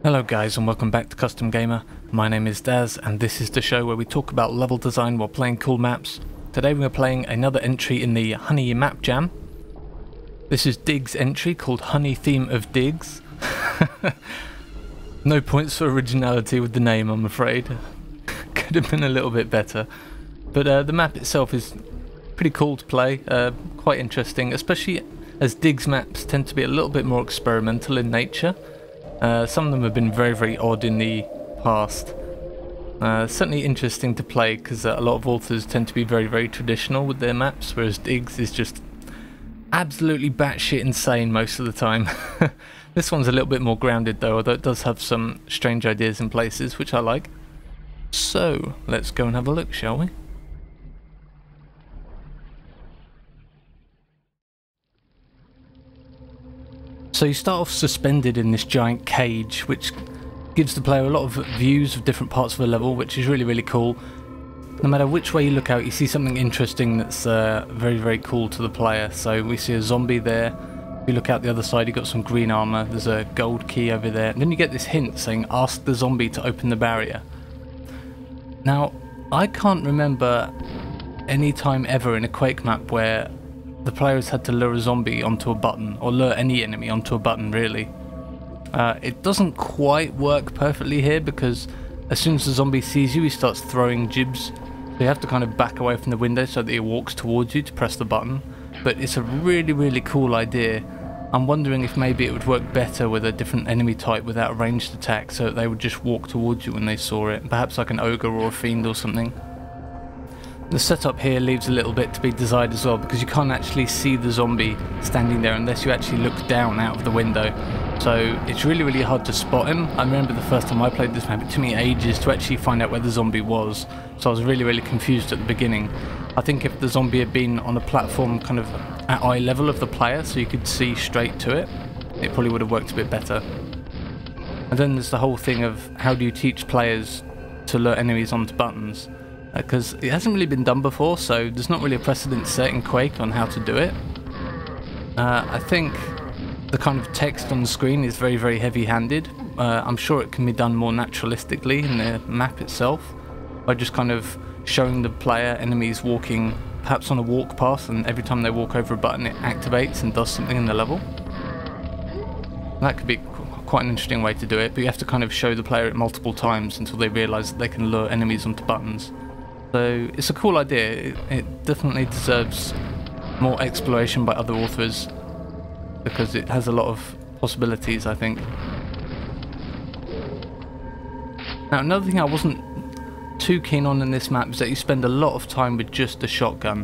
Hello guys and welcome back to Custom Gamer. My name is Daz and this is the show where we talk about level design while playing cool maps. Today we're playing another entry in the Honey map jam. This is Dig's entry called Honey Theme of Digs. No points for originality with the name, I'm afraid. Could have been a little bit better. But the map itself is pretty cool to play, quite interesting, especially as Dig's maps tend to be a little bit more experimental in nature. Some of them have been very odd in the past. Certainly interesting to play because a lot of authors tend to be very traditional with their maps, whereas Diggs is just absolutely batshit insane most of the time. This one's a little bit more grounded though, although it does have some strange ideas in places, which I like. So, let's go and have a look, shall we? So you start off suspended in this giant cage, which gives the player a lot of views of different parts of the level, which is really cool. No matter which way you look out, you see something interesting that's very cool to the player. So we see a zombie there. If you look out the other side, you've got some green armor. There's a gold key over there. And then you get this hint saying, ask the zombie to open the barrier. Now, I can't remember any time ever in a Quake map where the players had to lure a zombie onto a button, or lure any enemy onto a button, really. It doesn't quite work perfectly here because as soon as the zombie sees you, he starts throwing jibs. So you have to kind of back away from the window so that he walks towards you to press the button. But it's a really cool idea. I'm wondering if maybe it would work better with a different enemy type without a ranged attack, so that they would just walk towards you when they saw it. Perhaps like an ogre or a fiend or something. The setup here leaves a little bit to be desired as well, because you can't actually see the zombie standing there unless you actually look down out of the window. So it's really hard to spot him. I remember the first time I played this map, it took me ages to actually find out where the zombie was. So I was really confused at the beginning. I think if the zombie had been on a platform kind of at eye level of the player, so you could see straight to it, it probably would have worked a bit better. And then there's the whole thing of how do you teach players to lure enemies onto buttons? Because it hasn't really been done before, so there's not really a precedent set in Quake on how to do it. I think the kind of text on the screen is very heavy-handed. I'm sure it can be done more naturalistically in the map itself, by just kind of showing the player enemies walking perhaps on a walk path, and every time they walk over a button it activates and does something in the level. That could be quite an interesting way to do it, but you have to kind of show the player it multiple times until they realise that they can lure enemies onto buttons. So it's a cool idea. It definitely deserves more exploration by other authors because it has a lot of possibilities, I think. Now, another thing I wasn't too keen on in this map is that you spend a lot of time with just a shotgun,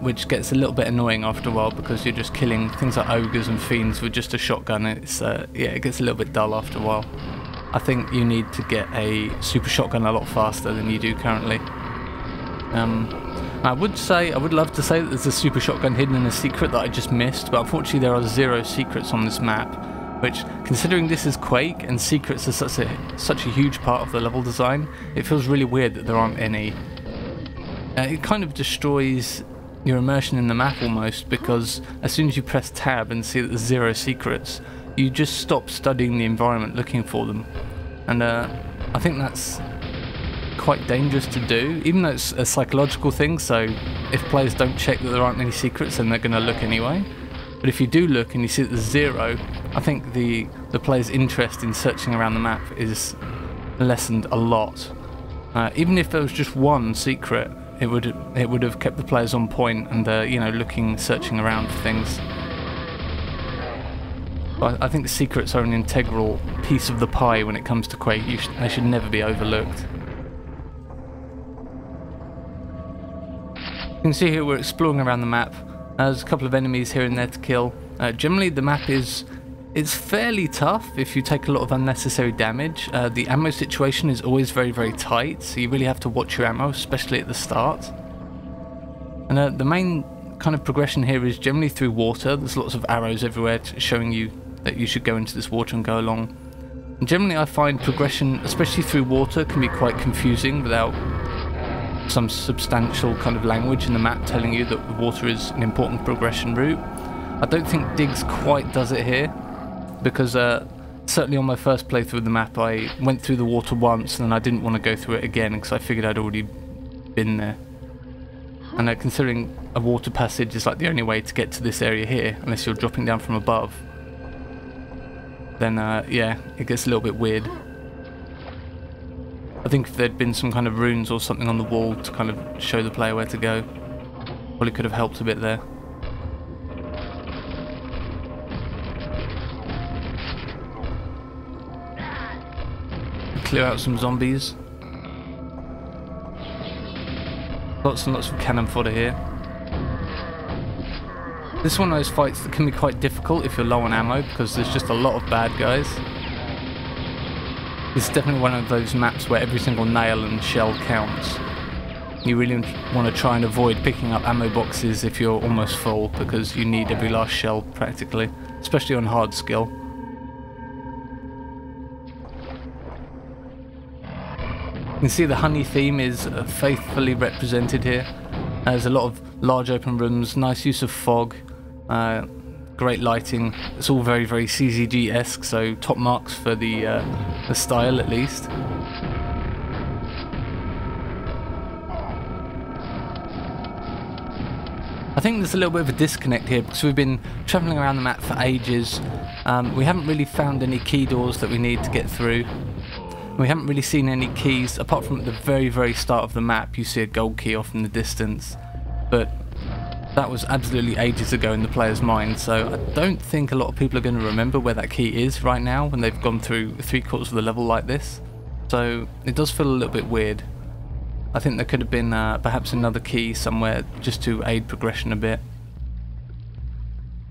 which gets a little bit annoying after a while because you're just killing things like ogres and fiends with just a shotgun. It's yeah, it gets a little bit dull after a while. I think you need to get a super shotgun a lot faster than you do currently. I would love to say that there's a super shotgun hidden in a secret that I just missed, but unfortunately there are 0 secrets on this map, which, considering this is Quake and secrets are such a huge part of the level design, it feels really weird that there aren't any. It kind of destroys your immersion in the map almost, because as soon as you press tab and see that there's 0 secrets, you just stop studying the environment looking for them. And I think that's quite dangerous to do, even though it's a psychological thing, so if players don't check that there aren't any secrets then they're going to look anyway. But if you do look and you see that there's 0, I think the player's interest in searching around the map is lessened a lot. Even if there was just 1 secret, it would have kept the players on point and you know, searching around for things. I think the secrets are an integral piece of the pie when it comes to Quake. They should never be overlooked. You can see here we're exploring around the map. There's a couple of enemies here and there to kill. Generally the map is fairly tough if you take a lot of unnecessary damage. The ammo situation is always very tight, so you really have to watch your ammo, especially at the start. And the main kind of progression here is generally through water. There's lots of arrows everywhere showing you that you should go into this water and go along. And generally I find progression, especially through water, can be quite confusing without some substantial kind of language in the map telling you that the water is an important progression route. I don't think Diggs quite does it here, because Certainly on my first playthrough of the map, I went through the water once and then I didn't want to go through it again because I figured I'd already been there. And considering a water passage is like the only way to get to this area here, unless you're dropping down from above, then yeah, it gets a little bit weird. I think if there'd been some kind of runes or something on the wall to kind of show the player where to go, probably could have helped a bit there. Clear out some zombies. Lots and lots of cannon fodder here. This is one of those fights that can be quite difficult if you're low on ammo because there's just a lot of bad guys. This is definitely one of those maps where every single nail and shell counts. You really want to try and avoid picking up ammo boxes if you're almost full because you need every last shell practically, especially on hard skill. You can see the honey theme is faithfully represented here. There's a lot of large open rooms, nice use of fog, great lighting. It's all very, very CZG-esque, so top marks for the style at least. I think there's a little bit of a disconnect here because we've been travelling around the map for ages. We haven't really found any key doors that we need to get through. We haven't really seen any keys, apart from at the very, very start of the map. You see a gold key off in the distance, but that was absolutely ages ago in the player's mind, so I don't think a lot of people are going to remember where that key is right now when they've gone through 3/4 of the level like this. So it does feel a little bit weird. I think there could have been perhaps another key somewhere just to aid progression a bit.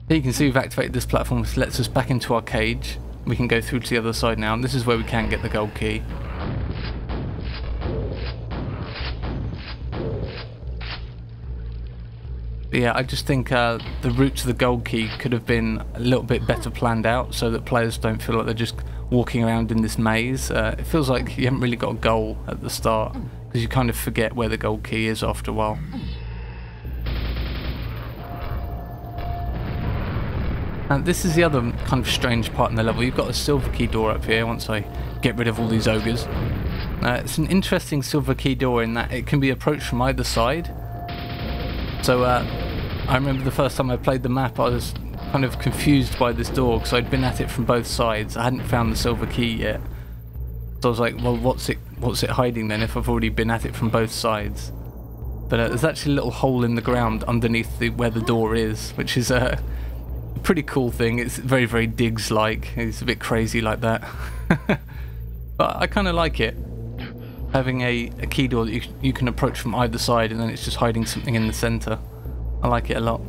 Here you can see we've activated this platform, which lets us back into our cage. We can go through to the other side now, and this is where we can get the gold key. But yeah, I just think the route to the gold key could have been a little bit better planned out so that players don't feel like they're just walking around in this maze. It feels like you haven't really got a goal at the start because you kind of forget where the gold key is after a while. And this is the other kind of strange part in the level. You've got a silver key door up here once I get rid of all these ogres. It's an interesting silver key door in that it can be approached from either side. So I remember the first time I played the map I was kind of confused by this door because I'd been at it from both sides. I hadn't found the silver key yet. So I was like, well, what's it hiding then if I've already been at it from both sides? But there's actually a little hole in the ground underneath where the door is, which is a pretty cool thing. It's very, very Diggs-like. It's a bit crazy like that. But I kind of like it. Having a key door that you can approach from either side and then it's just hiding something in the centre. I like it a lot.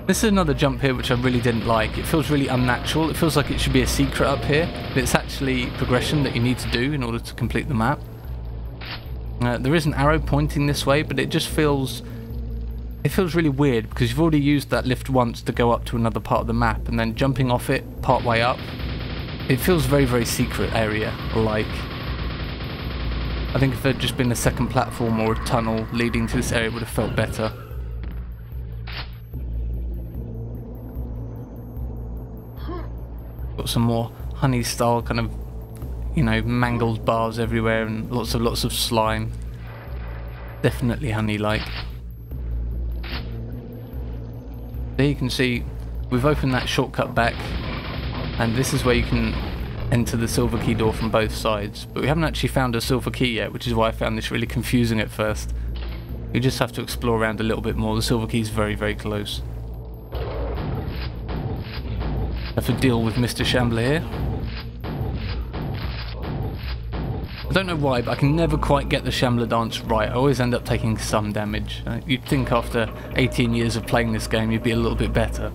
This is another jump here which I really didn't like. It feels really unnatural. It feels like it should be a secret up here, but it's actually progression that you need to do in order to complete the map. There is an arrow pointing this way, but it just feels... It feels really weird because you've already used that lift once to go up to another part of the map and then jumping off it part way up. It feels very, very secret area-like. I think if there'd just been a second platform or a tunnel leading to this area, it would have felt better. Got some more honey-style kind of, you know, mangled bars everywhere and lots of slime. Definitely honey-like. There you can see we've opened that shortcut back, and this is where you can enter the silver key door from both sides, but we haven't actually found a silver key yet, which is why I found this really confusing at first. You just have to explore around a little bit more. The silver key is very, very close. Have to deal with Mr. Shambler here. I don't know why, but I can never quite get the Shambler dance right. I always end up taking some damage. You'd think after 18 years of playing this game you'd be a little bit better.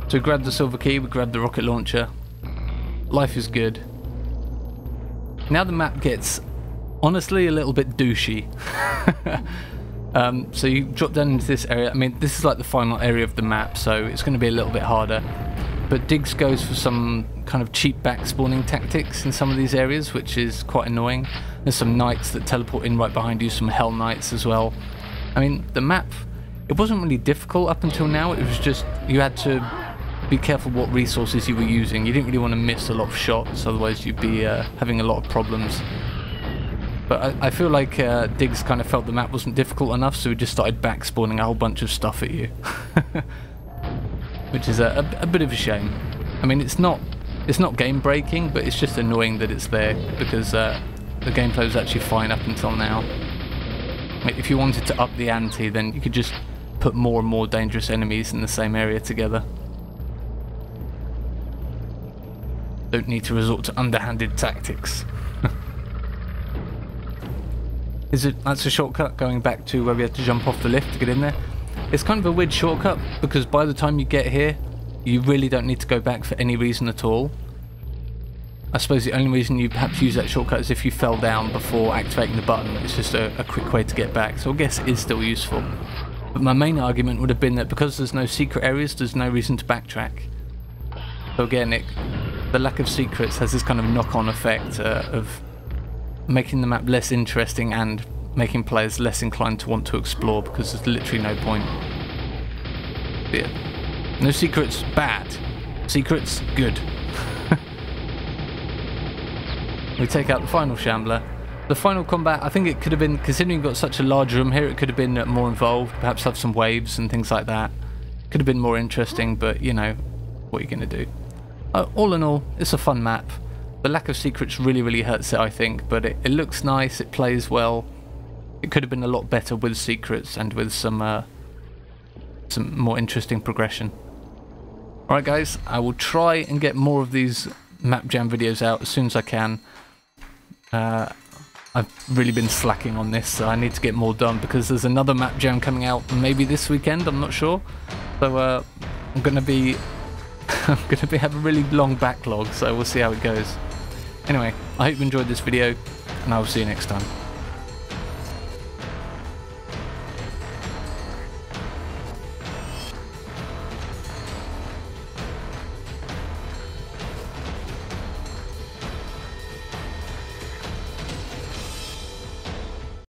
So we grabbed the silver key, we grabbed the rocket launcher. Life is good. Now the map gets, honestly, a little bit douchey. So you drop down into this area. I mean, this is like the final area of the map, so it's going to be a little bit harder. But Diggs goes for some kind of cheap back spawning tactics in some of these areas, which is quite annoying. There's some knights that teleport in right behind you, some hell knights as well. I mean, the map It wasn't really difficult up until now, it was just you had to be careful what resources you were using. You didn't really want to miss a lot of shots, otherwise you'd be having a lot of problems. But I feel like Diggs kind of felt the map wasn't difficult enough, so he just started back spawning a whole bunch of stuff at you. Which is a bit of a shame. I mean, it's not game breaking, but it's just annoying that it's there, because the gameplay was actually fine up until now. Like, if you wanted to up the ante, then you could just put more and more dangerous enemies in the same area together. Don't need to resort to underhanded tactics. That's a shortcut going back to where we had to jump off the lift to get in there. It's kind of a weird shortcut because by the time you get here, you really don't need to go back for any reason at all. I suppose the only reason you perhaps use that shortcut is if you fell down before activating the button. It's just a quick way to get back, so I guess it is still useful. But my main argument would have been that because there's no secret areas, there's no reason to backtrack. So again, the lack of secrets has this kind of knock-on effect of making the map less interesting and making players less inclined to want to explore because there's literally no point. But yeah. No secrets, bad. Secrets, good. We take out the final Shambler. The final combat, I think it could have been, considering you've got such a large room here, it could have been more involved, perhaps have some waves and things like that. Could have been more interesting, but you know, what are you going to do? All in all, it's a fun map. The lack of secrets really hurts it, I think, but it looks nice, it plays well. It could have been a lot better with secrets and with some more interesting progression. Alright guys, I will try and get more of these map jam videos out as soon as I can. I've really been slacking on this, so I need to get more done because there's another map jam coming out maybe this weekend, I'm not sure. So I'm gonna be have a really long backlog, so we'll see how it goes. Anyway, I hope you enjoyed this video, and I will see you next time.